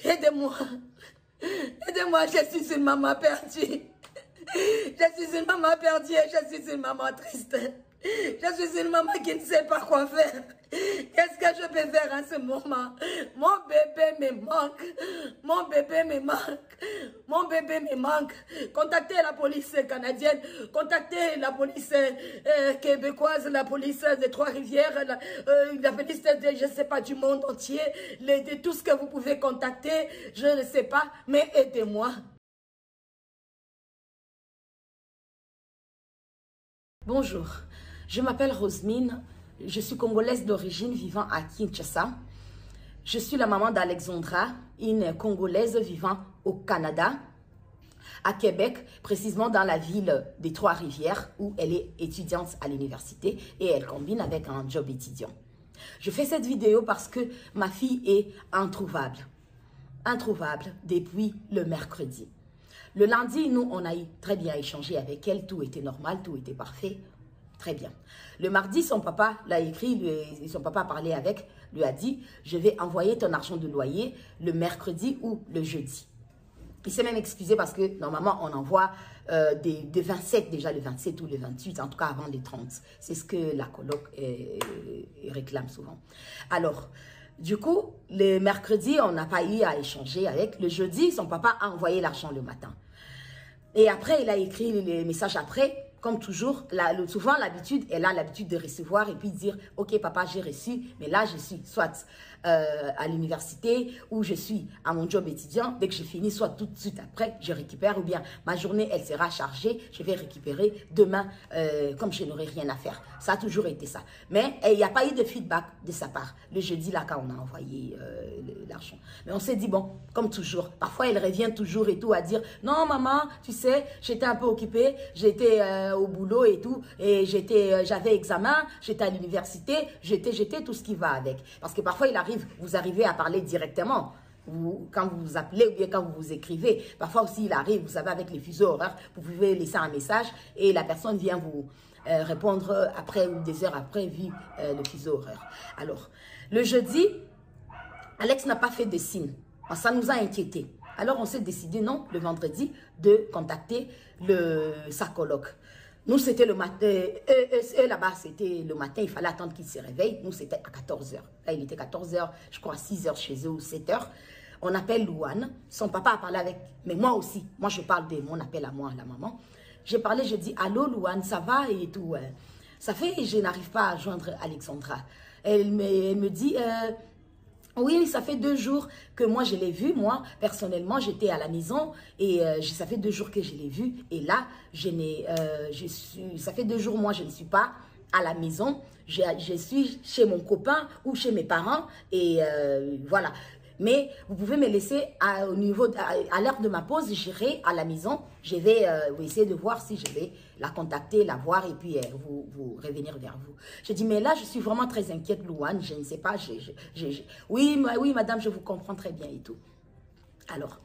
Aidez-moi. Aidez-moi, je suis une maman perdue. Je suis une maman perdue et je suis une maman triste. Je suis une maman qui ne sait pas quoi faire. Qu'est-ce que je peux faire en ce moment? Mon bébé me manque. Mon bébé me manque. Mon bébé me manque. Contactez la police canadienne. Contactez la police québécoise, la police des Trois-Rivières, la police de, je ne sais pas, du monde entier. De tout ce que vous pouvez contacter, je ne sais pas, mais aidez-moi. Bonjour, je m'appelle Rosemine, je suis congolaise d'origine vivant à Kinshasa. Je suis la maman d'Alexandra, une congolaise vivant au Canada, à Québec, précisément dans la ville des Trois-Rivières où elle est étudiante à l'université et elle combine avec un job étudiant. Je fais cette vidéo parce que ma fille est introuvable depuis le mercredi. Le lundi, nous, on a très bien échangé avec elle. Tout était normal, tout était parfait. Très bien. Le mardi, son papa l'a écrit, son papa a parlé avec, lui a dit, je vais envoyer ton argent de loyer le mercredi ou le jeudi. Il s'est même excusé parce que normalement, on envoie des 27, déjà le 27 ou le 28, en tout cas avant les 30. C'est ce que la coloc réclame souvent. Alors, du coup, le mercredi, on n'a pas eu à échanger avec. Le jeudi, son papa a envoyé l'argent le matin. Et après, il a écrit les messages après. Comme toujours, souvent l'habitude, elle a l'habitude de recevoir et puis dire « Ok, papa, j'ai reçu, mais là, je suis soit à l'université ou je suis à mon job étudiant. Dès que j'ai fini, soit tout de suite après, je récupère ou bien ma journée, elle sera chargée, je vais récupérer demain comme je n'aurai rien à faire. » Ça a toujours été ça. Mais il n'y a pas eu de feedback de sa part. Le jeudi, là, quand on a envoyé l'argent. Mais on s'est dit, bon, comme toujours, parfois, elle revient toujours et tout à dire « Non, maman, tu sais, j'étais un peu occupée, j'étais au boulot et tout, et j'avais examen, j'étais à l'université, j'étais tout ce qui va avec. » Parce que parfois, vous arrivez à parler directement. Quand vous vous appelez ou bien quand vous vous écrivez. Parfois aussi, il arrive, vous savez, avec les fuseaux horaires, vous pouvez laisser un message et la personne vient vous répondre après ou des heures après, vu le fuseau horaire. Alors, le jeudi, Alex n'a pas fait de signe. Ça nous a inquiétés. Alors, on s'est décidé, non, le vendredi, de contacter sa coloc. Nous, c'était le matin. Eux là-bas, c'était le matin. Il fallait attendre qu'ils se réveillent. Nous, c'était à 14 h. Là, il était 14 h, je crois, 6 h chez eux ou 7 h. On appelle Louane. Son papa a parlé avec... Mais moi aussi. Moi, je parle de mon appel à moi, la maman. J'ai parlé, je dis, allô, Louane, ça va et tout. Ça fait, je n'arrive pas à joindre Alexandra. Elle me dit... Oui, ça fait 2 jours que moi, je l'ai vu. Moi, personnellement, j'étais à la maison et ça fait 2 jours que je l'ai vu. Et là, ça fait 2 jours, moi, je ne suis pas à la maison. Je suis chez mon copain ou chez mes parents et voilà. Mais vous pouvez me laisser à l'heure de ma pause, j'irai à la maison. Je vais essayer de voir si je vais la contacter, la voir et puis vous revenir vers vous. Je dis, mais là, je suis vraiment très inquiète, Louane. Je ne sais pas. Oui, madame, je vous comprends très bien et tout. Alors,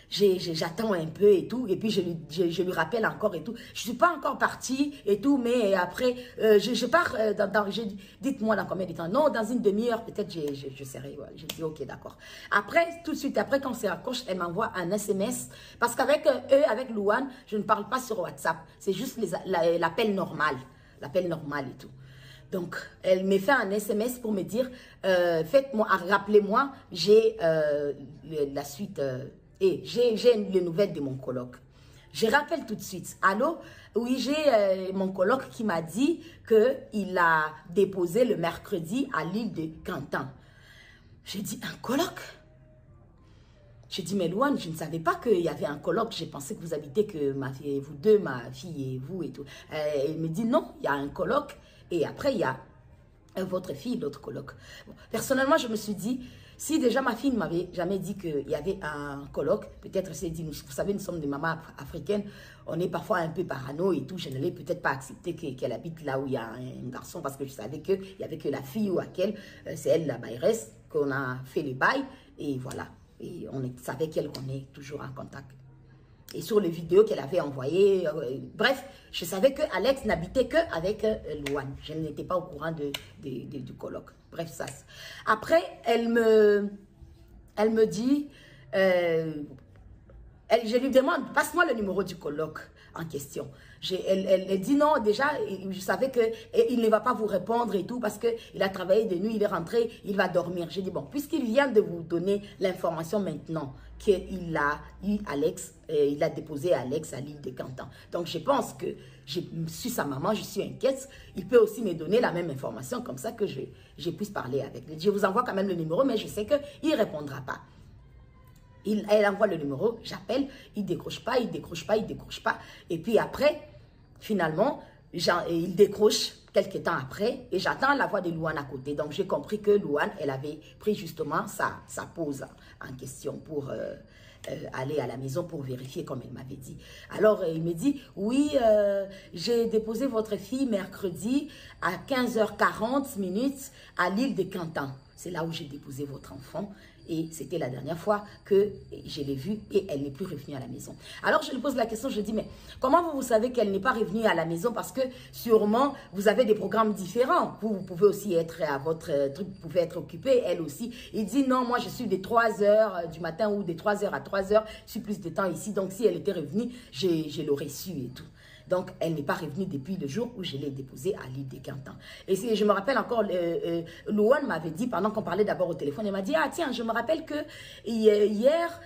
j'attends un peu et tout, et puis je lui rappelle encore et tout. Je suis pas encore partie et tout, mais après, je pars dites-moi dans combien de temps. Non, dans une demi-heure, peut-être je serai. Ouais. Je dis, ok, d'accord. Après, tout de suite, après, quand c'est raccroche, elle m'envoie un SMS, parce qu'avec avec Louane, je ne parle pas sur WhatsApp. C'est juste l'appel normal. L'appel normal et tout. Donc, elle me fait un SMS pour me dire, rappelez-moi, j'ai la suite... Et j'ai les nouvelles de mon coloc. Je rappelle tout de suite. Allô? Oui, j'ai mon coloc qui m'a dit qu'il a déposé le mercredi à l'île de Cantan. J'ai dit, un coloc? J'ai dit, mais Louane, je ne savais pas qu'il y avait un coloc. J'ai pensé que vous habitez que vous deux, ma fille et vous et tout. Elle me dit, non, il y a un coloc. Et après, il y a votre fille, l'autre coloc. Bon, personnellement, je me suis dit, si déjà ma fille ne m'avait jamais dit qu'il y avait un coloc, peut-être elle s'est dit, vous savez, nous sommes des mamans africaines, on est parfois un peu parano et tout, je n'allais peut-être pas accepter qu'elle habite là où il y a un garçon parce que je savais qu'il n'y avait que la fille ou laquelle, c'est elle la bailleresse, qu'on a fait le bail et voilà. Et on savait qu'on est toujours en contact. Et sur les vidéos qu'elle avait envoyées, bref, je savais que Alex n'habitait qu'avec Louane. Je n'étais pas au courant du colloque. Bref, ça. Après, elle me dit, je lui demande, passe-moi le numéro du colloque en question. Elle dit non, déjà, je savais qu'il ne va pas vous répondre et tout parce qu'il a travaillé de nuit, il est rentré, il va dormir. J'ai dit, bon, puisqu'il vient de vous donner l'information maintenant qu'il a eu Alex, il a déposé Alex à l'île de Cantan. Donc, je pense que je suis sa maman, je suis inquiète. Il peut aussi me donner la même information comme ça que je puisse parler avec lui. Je vous envoie quand même le numéro, mais je sais qu'il ne répondra pas. Elle envoie le numéro, j'appelle, il décroche pas, il décroche pas, il décroche pas. Et puis après, finalement, il décroche quelques temps après et j'attends la voix de Louane à côté. Donc j'ai compris que Louane, elle avait pris justement sa pause en question pour aller à la maison pour vérifier comme elle m'avait dit. Alors il me dit, oui, j'ai déposé votre fille mercredi à 15h40 à l'île de Cantan. C'est là où j'ai déposé votre enfant. Et c'était la dernière fois que je l'ai vue et elle n'est plus revenue à la maison. Alors je lui pose la question, je lui dis, mais comment vous savez qu'elle n'est pas revenue à la maison? Parce que sûrement, vous avez des programmes différents. Vous pouvez aussi être à votre truc, vous pouvez être occupé, elle aussi. Il dit, non, moi je suis des 3 heures du matin ou des 3 heures à 3 heures. Je suis plus de temps ici. Donc si elle était revenue, je l'aurais su et tout. Donc, elle n'est pas revenue depuis le jour où je l'ai déposée à l'île de Cantan. Et je me rappelle encore, Louane m'avait dit, pendant qu'on parlait d'abord au téléphone, elle m'a dit, ah tiens, je me rappelle que hier,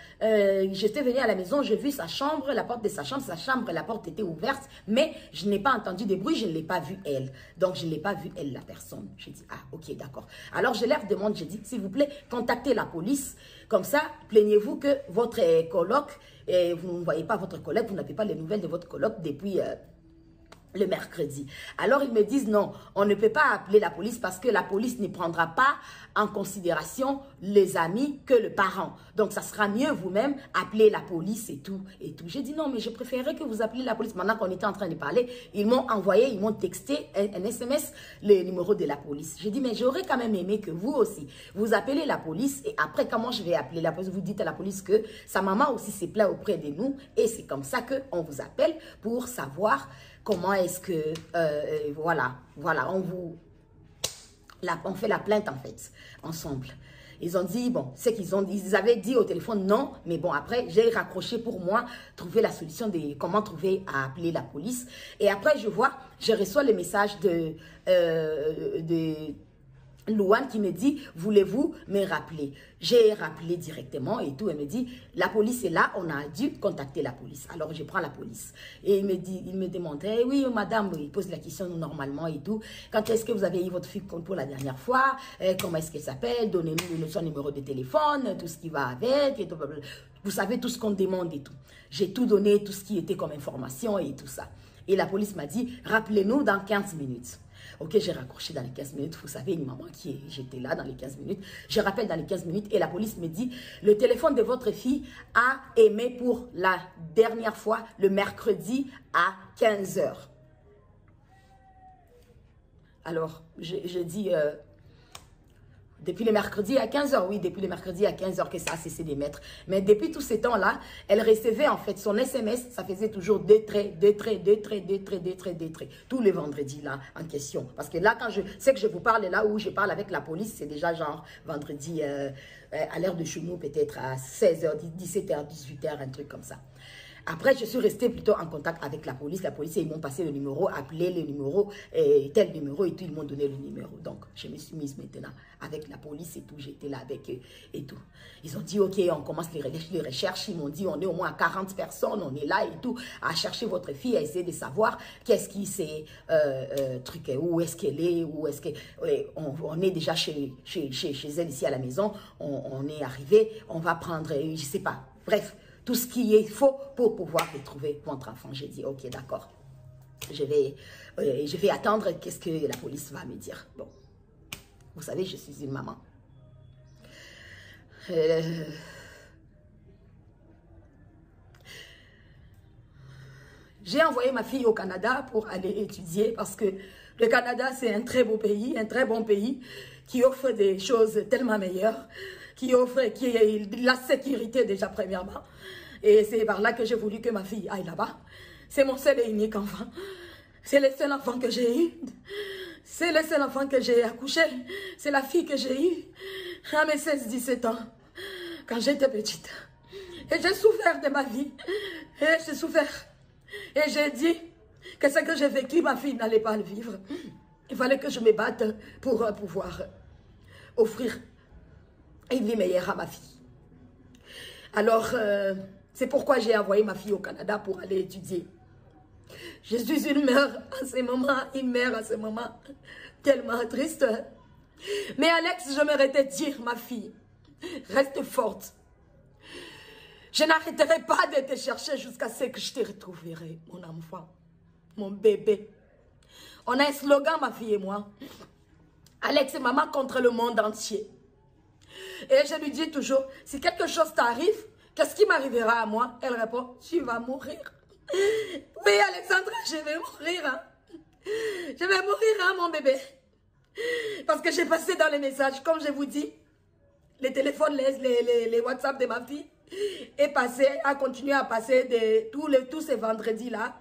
j'étais venue à la maison, j'ai vu sa chambre, la porte de sa chambre, la porte était ouverte, mais je n'ai pas entendu de bruit, je ne l'ai pas vue elle. Donc, je ne l'ai pas vue elle, la personne. J'ai dit, ah ok, d'accord. Alors, je leur demande, j'ai dit, s'il vous plaît, contactez la police. Comme ça, plaignez-vous que votre coloc, vous ne voyez pas votre collègue, vous n'avez pas les nouvelles de votre coloc depuis le mercredi. Alors, ils me disent non, on ne peut pas appeler la police parce que la police ne prendra pas en considération les amis que le parent. Donc, ça sera mieux vous-même appeler la police et tout. J'ai dit non, mais je préférerais que vous appeliez la police. Maintenant qu'on était en train de parler, ils m'ont envoyé, ils m'ont texté un SMS, le numéro de la police. J'ai dit, mais j'aurais quand même aimé que vous aussi, vous appelez la police et après, comment je vais appeler la police? Vous dites à la police que sa maman aussi s'est plaint auprès de nous et c'est comme ça qu'on vous appelle pour savoir comment est-ce que, voilà, on fait la plainte en fait, ensemble. Ils ont dit, bon, c'est ils avaient dit au téléphone non, mais bon, après, j'ai raccroché pour moi, trouver la solution de comment trouver à appeler la police. Et après, je reçois le message de Louane qui me dit, voulez-vous me rappeler? J'ai rappelé directement et tout. Elle me dit, la police est là, on a dû contacter la police. Alors, je prends la police. Et il me demande, hey, oui, madame, il pose la question normalement et tout. Quand est-ce que vous avez eu votre fille pour la dernière fois? Comment est-ce qu'elle s'appelle? Donnez-nous son numéro de téléphone, tout ce qui va avec. Et tout, vous savez tout ce qu'on demande et tout. J'ai tout donné, tout ce qui était comme information et tout ça. Et la police m'a dit, rappelez-nous dans 15 minutes. Ok, j'ai raccroché dans les 15 minutes. Vous savez, une maman j'étais là dans les 15 minutes. Je rappelle dans les 15 minutes et la police me dit, le téléphone de votre fille a aimé pour la dernière fois le mercredi à 15 h. Alors, je dis, depuis le mercredi à 15 h, oui, depuis le mercredi à 15 h que ça a cessé d'émettre. Mais depuis tous ces temps-là, elle recevait en fait son SMS, ça faisait toujours deux traits, tous les vendredis là en question. Parce que là, quand je sais que je vous parle là où je parle avec la police, c'est déjà genre vendredi à l'heure de chez nous, peut-être à 16 h, 17 h, 18 h, un truc comme ça. Après, je suis restée plutôt en contact avec la police. La police, ils m'ont passé le numéro, appelé le numéro, tel numéro et tout. Ils m'ont donné le numéro. Donc, je me suis mise maintenant avec la police et tout. J'étais là avec eux et tout. Ils ont dit, OK, on commence les recherches. Ils m'ont dit, on est au moins 40 personnes. On est là et tout, à chercher votre fille, à essayer de savoir qu'est-ce qui s'est truqué, où est-ce qu'elle est, où est-ce que... on est déjà chez elle ici à la maison. On est arrivé. On va prendre, je sais pas. Bref. Tout ce qui est faux pour pouvoir retrouver votre enfant. J'ai dit, ok, d'accord. Je vais attendre qu'est-ce que la police va me dire. Bon, vous savez, je suis une maman. J'ai envoyé ma fille au Canada pour aller étudier parce que le Canada, c'est un très beau pays, un très bon pays qui offre des choses tellement meilleures, qui offre la sécurité déjà premièrement. Et c'est par là que j'ai voulu que ma fille aille là-bas. C'est mon seul et unique enfant. C'est le seul enfant que j'ai eu. C'est le seul enfant que j'ai accouché. C'est la fille que j'ai eue à mes 16-17 ans, quand j'étais petite. Et j'ai souffert de ma vie. Et j'ai souffert. Et j'ai dit que ce que j'ai vécu, ma fille n'allait pas le vivre. Il fallait que je me batte pour pouvoir offrir une vie meilleure à ma fille. Alors, c'est pourquoi j'ai envoyé ma fille au Canada pour aller étudier. Je suis une mère en ce moment, tellement triste. Mais Alex, je m'arrêtais de dire, ma fille, reste forte. Je n'arrêterai pas de te chercher jusqu'à ce que je te retrouverai, mon enfant, mon bébé. On a un slogan, ma fille et moi. Alex et maman contre le monde entier. Et je lui dis toujours, si quelque chose t'arrive, qu'est-ce qui m'arrivera à moi? Elle répond, tu vas mourir. Oui, Alexandra, je vais mourir. Hein. Je vais mourir, hein, mon bébé. Parce que j'ai passé dans les messages, comme je vous dis, les téléphones, les WhatsApp de ma fille, a continué à passer tous ces vendredis-là,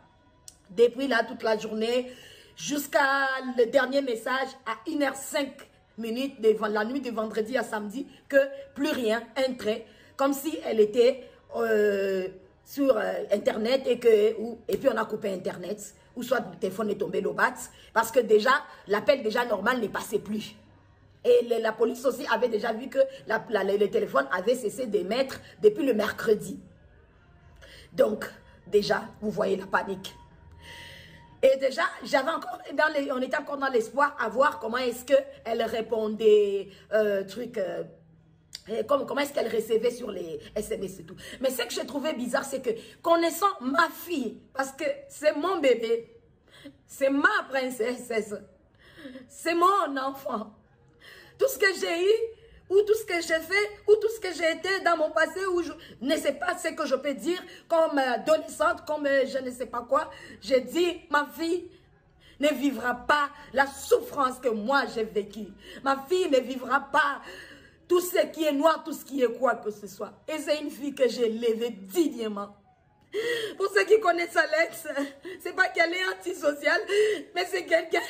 depuis là toute la journée, jusqu'à le dernier message à 1h05 devant la nuit de vendredi à samedi, que plus rien entrait, comme si elle était sur Internet et puis on a coupé Internet, ou soit le téléphone est tombé le bat, parce que déjà, l'appel déjà normal ne passait plus. Et la police aussi avait déjà vu que le téléphone avait cessé d'émettre depuis le mercredi. Donc, déjà, vous voyez la panique. Et déjà, on était encore dans l'espoir à voir comment est-ce qu'elle répondait, comment est-ce qu'elle recevait sur les SMS et tout. Mais ce que j'ai trouvé bizarre, c'est que connaissant ma fille, parce que c'est mon bébé, c'est ma princesse, c'est mon enfant. Tout ce que j'ai eu, ou tout ce que j'ai fait, ou tout ce que j'ai été dans mon passé, où je ne sais pas ce que je peux dire comme adolescente, comme je ne sais pas quoi. J'ai dit, ma fille ne vivra pas la souffrance que moi j'ai vécue. Ma fille ne vivra pas tout ce qui est noir, tout ce qui est quoi que ce soit. Et c'est une fille que j'ai élevée dignement. Pour ceux qui connaissent Alex, c'est pas qu'elle est antisociale, mais c'est quelqu'un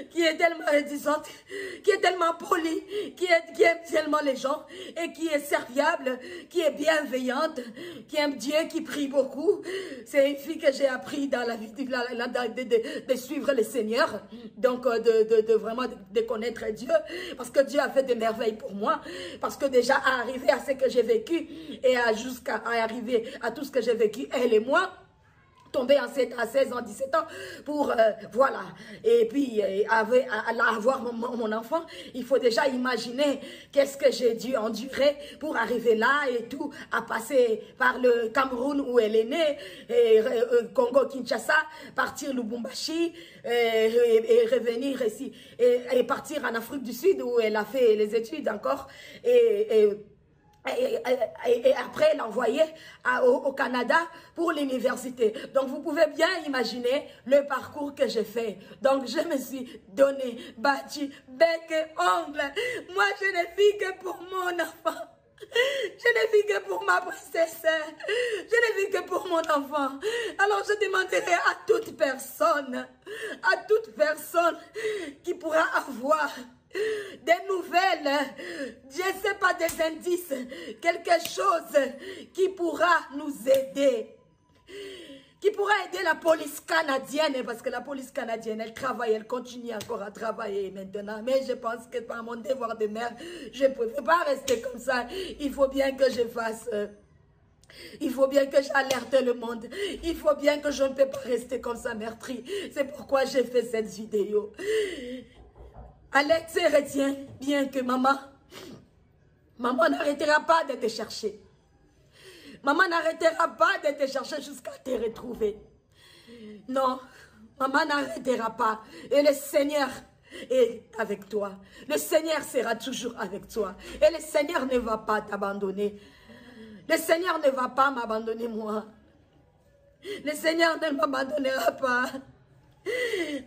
qui est tellement réticente, qui est tellement polie, qui aime tellement les gens et qui est serviable, qui est bienveillante, qui aime Dieu, qui prie beaucoup. C'est une fille que j'ai appris dans la vie de suivre le Seigneur, donc de vraiment de connaître Dieu, parce que Dieu a fait des merveilles pour moi, parce que déjà à arriver à ce que j'ai vécu et jusqu'à arriver à tout ce que j'ai vécu, elle et moi, tombé enceinte à 16 ans, 17 ans, pour, voilà, et puis avoir mon enfant, il faut déjà imaginer qu'est-ce que j'ai dû endurer pour arriver là et tout, à passer par le Cameroun où elle est née, et Congo-Kinshasa, partir Lubumbashi, et revenir ici, et partir en Afrique du Sud où elle a fait les études encore, et après l'envoyer au Canada pour l'université. Donc vous pouvez bien imaginer le parcours que j'ai fait. Donc je me suis donné, battu, bec et ongle. Moi je ne vis que pour mon enfant. Je ne vis que pour ma princesse. Je ne vis que pour mon enfant. Alors je demanderai à toute personne qui pourra avoir des nouvelles, je ne sais pas, des indices, quelque chose qui pourra nous aider, qui pourra aider la police canadienne, parce que la police canadienne, elle travaille, elle continue encore à travailler maintenant, mais je pense que par mon devoir de mère, je ne peux pas rester comme ça, il faut bien que je fasse... Il faut bien que j'alerte le monde. Il faut bien que je ne peux pas rester comme ça meurtrie. C'est pourquoi j'ai fait cette vidéo. Alex, retiens bien que maman n'arrêtera pas de te chercher. Maman n'arrêtera pas de te chercher jusqu'à te retrouver. Non, maman n'arrêtera pas. Et le Seigneur est avec toi. Le Seigneur sera toujours avec toi. Et le Seigneur ne va pas t'abandonner. Le Seigneur ne va pas m'abandonner moi. Le Seigneur ne m'abandonnera pas.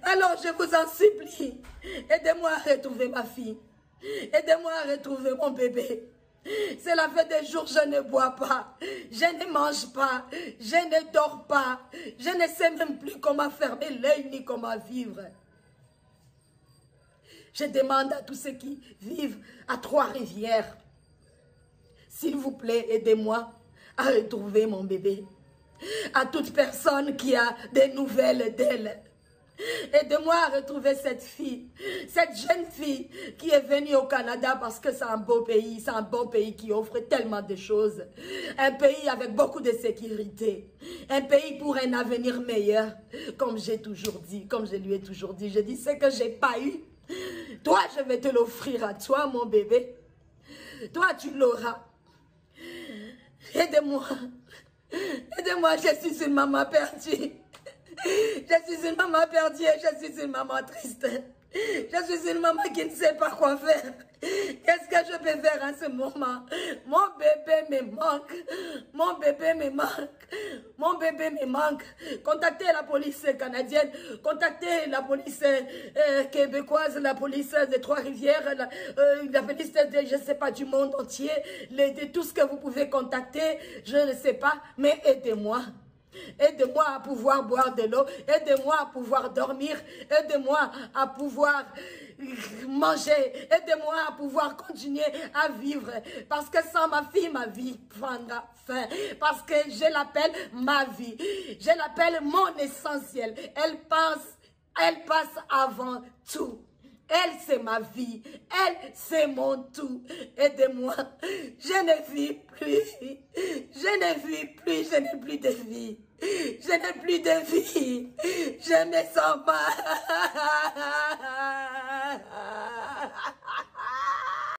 Alors je vous en supplie, aidez-moi à retrouver ma fille. Aidez-moi à retrouver mon bébé. Cela fait des jours que je ne bois pas, je ne mange pas, je ne dors pas. Je ne sais même plus comment fermer l'œil ni comment vivre. Je demande à tous ceux qui vivent à Trois-Rivières, s'il vous plaît, aidez-moi à retrouver mon bébé. À toute personne qui a des nouvelles d'elle. Aide-moi à retrouver cette fille, cette jeune fille qui est venue au Canada parce que c'est un beau pays, c'est un bon pays qui offre tellement de choses. Un pays avec beaucoup de sécurité, un pays pour un avenir meilleur. Comme j'ai toujours dit, comme je lui ai toujours dit, je dis ce que j'ai pas eu. Toi, je vais te l'offrir à toi, mon bébé. Toi, tu l'auras. Aide-moi. Aide-moi, je suis une maman perdue. Je suis une maman perdue, je suis une maman triste. Je suis une maman qui ne sait pas quoi faire. Qu'est-ce que je peux faire en ce moment? Mon bébé me manque. Mon bébé me manque. Mon bébé me manque. Contactez la police canadienne. Contactez la police québécoise, la police des Trois-Rivières, la police de, je ne sais pas, du monde entier. De tout ce que vous pouvez contacter, je ne sais pas, mais aidez-moi. Aide-moi à pouvoir boire de l'eau, aide-moi à pouvoir dormir, aide-moi à pouvoir manger, aide-moi à pouvoir continuer à vivre. Parce que sans ma fille, ma vie prendra fin. Parce que je l'appelle ma vie. Je l'appelle mon essentiel. Elle passe avant tout. Elle, c'est ma vie. Elle, c'est mon tout. Aidez-moi. Je ne vis plus. Je ne vis plus. Je n'ai plus de vie. Je n'ai plus de vie. Je me sens mal.